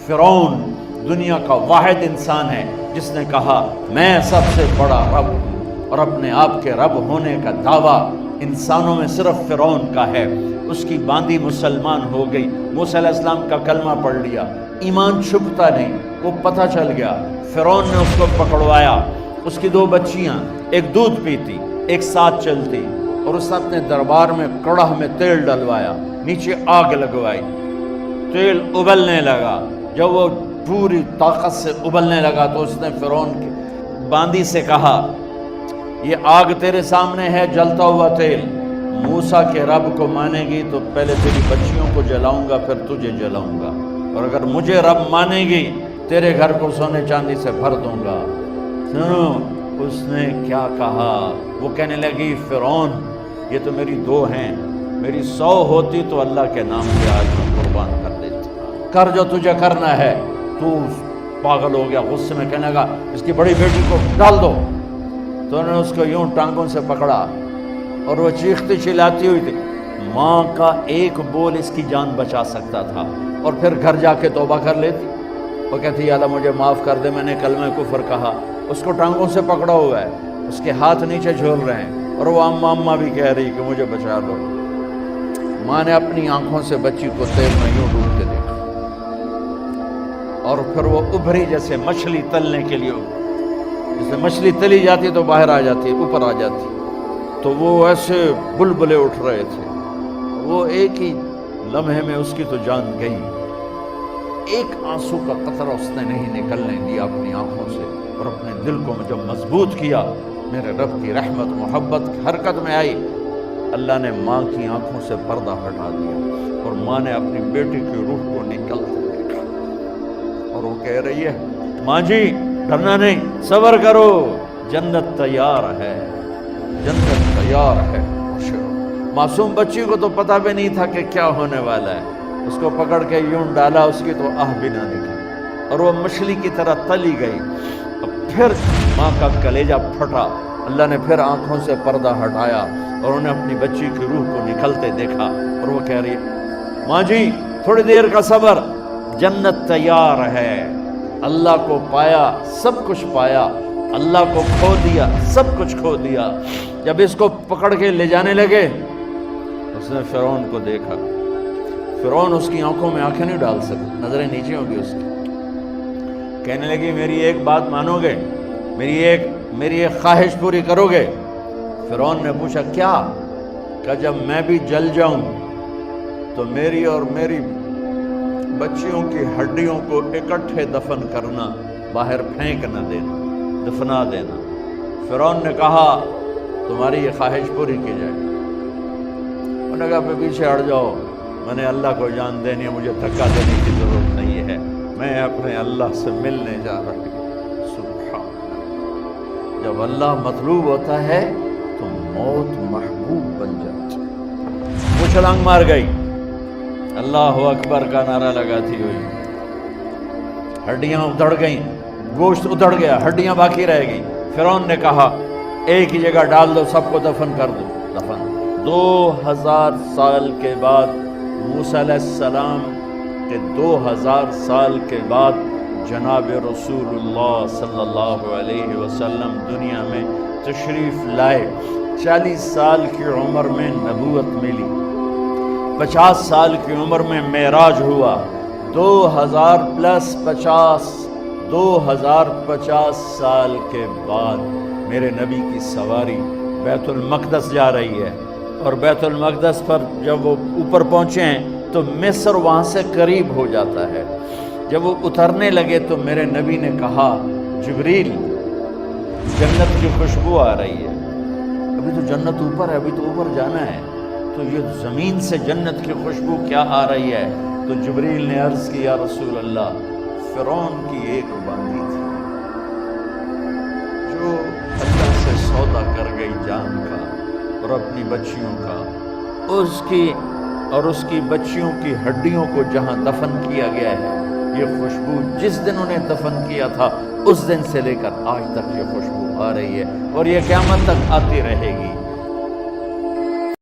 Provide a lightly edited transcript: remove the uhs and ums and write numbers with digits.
فرعون دنیا کا واحد انسان ہے جس نے کہا میں سب سے بڑا رب ہوں، اور اپنے آپ کے رب ہونے کا دعویٰ انسانوں میں صرف فرعون کا ہے۔ اس کی باندی مسلمان ہو گئی، موسیٰ علیہ السلام کا کلمہ پڑھ لیا، ایمان چھپتا نہیں، وہ پتہ چل گیا۔ فرعون نے اس کو پکڑوایا، اس کی 2 بچیاں، ایک دودھ پیتی ایک ساتھ چلتی، اور اس نے اپنے دربار میں کڑاہ میں تیل ڈلوایا، نیچے آگ لگوائی، تیل ابلنے لگا۔ جب وہ پوری طاقت سے ابلنے لگا تو اس نے فرعون کی باندی سے کہا یہ آگ تیرے سامنے ہے، جلتا ہوا تیل، موسیٰ کے رب کو مانے گی تو پہلے تیری بچیوں کو جلاؤں گا پھر تجھے جلاؤں گا، اور اگر مجھے رب مانے گی تیرے گھر کو سونے چاندی سے بھر دوں گا۔ سنو اس نے کیا کہا، وہ کہنے لگی فرعون یہ تو میری 2 ہیں، میری 100 ہوتی تو اللہ کے نام پہ آج میں قربان کر دیتی، کر جو تجھے کرنا ہے۔ تو پاگل ہو گیا، غصے میں کہنے لگا اس کی بڑی بیٹی کو ڈال دو۔ تو انہوں نے اس کو یوں ٹانگوں سے پکڑا اور وہ چیختی چلاتی ہوئی تھی۔ ماں کا ایک بول اس کی جان بچا سکتا تھا، اور پھر گھر جا کے توبہ کر لیتی۔ وہ کہتی یا اللہ مجھے معاف کر دے، میں نے کلمہ کفر کہا۔ اس کو ٹانگوں سے پکڑا ہوا ہے، اس کے ہاتھ نیچے جھول رہے ہیں، اور وہ اماں اماں بھی کہہ رہی کہ مجھے بچا لو۔ ماں نے اپنی آنکھوں سے بچی کو تیل میں یوں ڈوبتے دیکھا، اور پھر وہ ابھری جیسے مچھلی تلنے کے لیے، جیسے مچھلی تلی جاتی تو باہر آ جاتی، اوپر آ جاتی، تو وہ ایسے بلبلے اٹھ رہے تھے۔ وہ ایک ہی لمحے میں اس کی تو جان گئی، ایک آنسو کا قطرہ اس نے نہیں نکلنے دیا اپنی آنکھوں سے، اور اپنے دل کو جب مضبوط کیا، میرے رب کی رحمت محبت حرکت میں آئی۔ اللہ نے ماں کی آنکھوں سے پردہ ہٹا دیا، اور ماں نے اپنی بیٹی کی روح کو نکلتے دیکھا، اور وہ کہہ رہی ہے ماں جی ڈرنا نہیں، صبر کرو، جنت تیار ہے، جنت تیار ہے۔ معصوم بچی کو تو پتہ بھی نہیں تھا کہ کیا ہونے والا ہے، اس کو پکڑ کے یوں ڈالا، اس کی تو آہ بھی نہ نکلی، اور وہ مچھلی کی طرح تلی گئی۔ اب پھر ماں کا کلیجہ پھٹا، اللہ نے پھر آنکھوں سے پردہ ہٹایا، اور انہیں اپنی بچی کی روح کو نکلتے دیکھا، اور وہ کہہ رہی ہے ماں جی تھوڑی دیر کا صبر، جنت تیار ہے۔ اللہ کو پایا سب کچھ پایا، اللہ کو کھو دیا سب کچھ کھو دیا۔ جب اس کو پکڑ کے لے جانے لگے، اس نے فرعون کو دیکھا۔ فرعون اس کی آنکھوں میں آنکھیں نہیں ڈال سکتا، نظریں نیچے ہوں گی اس کی۔ کہنے لگی میری ایک بات مانو گے، میری ایک خواہش پوری کرو گے؟ فرعون نے پوچھا کیا؟ کہ جب میں بھی جل جاؤں تو میری اور میری بچیوں کی ہڈیوں کو اکٹھے دفن کرنا، باہر پھینک نہ دینا، دفنا دینا۔ فرعون نے کہا تمہاری یہ خواہش پوری کی جائے۔ انہوں نے کہا پیچھے ہٹ جاؤ، میں نے اللہ کو جان دینی ہے، مجھے دھکا دینے کی ضرورت نہیں ہے، میں اپنے اللہ سے ملنے جا رہی ہوں۔ سبحان اللہ، جب اللہ مطلوب ہوتا ہے تو موت محبوب بن جاتی۔ وہ چھلانگ مار گئی، اللہ اکبر کا نعرہ لگاتی ہوئی، ہڈیاں ادھڑ گئیں، گوشت ادھڑ گیا، ہڈیاں باقی رہ گئی۔ فرعون نے کہا ایک ہی جگہ ڈال دو، سب کو دفن کر دو۔ دفن 2000 سال کے بعد، موسیٰ علیہ السلام کے 2000 سال کے بعد جناب رسول اللہ صلی اللہ علیہ وسلم دنیا میں تشریف لائے۔ 40 سال کی عمر میں نبوت ملی، 50 سال کی عمر میں معراج ہوا، 2000 پلس 50، 2050 سال کے بعد میرے نبی کی سواری بیت المقدس جا رہی ہے، اور بیت المقدس پر جب وہ اوپر پہنچے ہیں تو مصر وہاں سے قریب ہو جاتا ہے۔ جب وہ اترنے لگے تو میرے نبی نے کہا جبریل جنت کی خوشبو آ رہی ہے، ابھی تو جنت اوپر ہے، ابھی تو اوپر جانا ہے، تو یہ زمین سے جنت کی خوشبو کیا آ رہی ہے؟ تو جبریل نے عرض کی یا رسول اللہ فرعون کی ایک باندی تھی جو اللہ سے سودا کر گئی جان کا اور اپنی بچیوں کا، اس کی بچیوں کی ہڈیوں کو جہاں دفن کیا گیا ہے، یہ خوشبو جس دن انہیں دفن کیا تھا اس دن سے لے کر آج تک یہ خوشبو آ رہی ہے، اور یہ قیامت تک آتی رہے گی۔